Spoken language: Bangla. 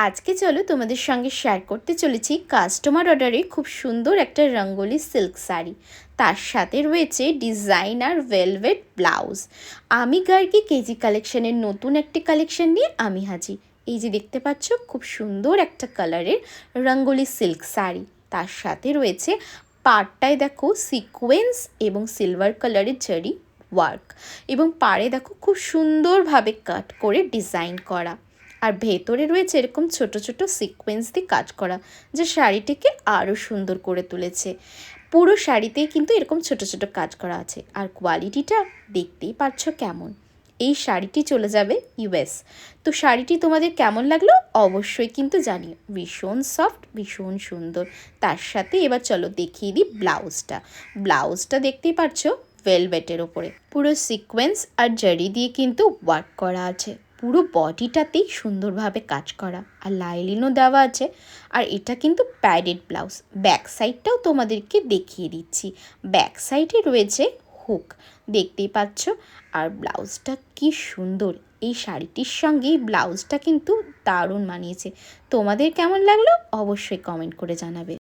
আজকে চলো তোমাদের সঙ্গে শেয়ার করতে চলেছি কাস্টমার অর্ডারে খুব সুন্দর একটা রঙ্গোলি সিল্ক শাড়ি। তার সাথে রয়েছে ডিজাইনার ভেলভেট ব্লাউজ। আমি গার্গী কেজি কালেকশনের নতুন একটি কালেকশন নিয়ে আমি হাজির। এই যে দেখতে পাচ্ছ খুব সুন্দর একটা কালারের রঙ্গোলি সিল্ক শাড়ি। তার সাথে রয়েছে পাড়টায় দেখো সিকোয়েন্স এবং সিলভার কালারের জারি ওয়ার্ক, এবং পাড়ে দেখো খুব সুন্দরভাবে কাট করে ডিজাইন করা। আর ভেতরে রয়েছে এরকম ছোট ছোট সিকোয়েন্স দিয়ে কাজ করা, যা শাড়িটিকে আরও সুন্দর করে তুলেছে। পুরো শাড়িতেই কিন্তু এরকম ছোট ছোট কাজ করা আছে। আর কোয়ালিটিটা দেখতেই পাচ্ছ কেমন। এই শাড়িটি চলে যাবে ইউএস। তো শাড়িটি তোমাদের কেমন লাগলো অবশ্যই কিন্তু জানিও। ভীষণ সফট, ভীষণ সুন্দর। তার সাথে এবার চলো দেখিয়ে দিই ব্লাউজটা দেখতেই পাচ্ছ ভেলভেটের ওপরে পুরো সিকোয়েন্স আর জারি দিয়ে কিন্তু ওয়ার্ক করা আছে। পুরো বডিটাতেই সুন্দরভাবে কাজ করা, আর লাইলিনও দেওয়া আছে। আর এটা কিন্তু প্যাডেড ব্লাউজ। ব্যাক সাইডটাও তোমাদেরকে দেখিয়ে দিচ্ছি। ব্যাক সাইডে রয়েছে হুক, দেখতেই পাচ্ছ। আর ব্লাউজটা কি সুন্দর। এই শাড়িটির সঙ্গে এই ব্লাউজটা কিন্তু দারুণ মানিয়েছে। তোমাদের কেমন লাগলো অবশ্যই কমেন্ট করে জানাবে।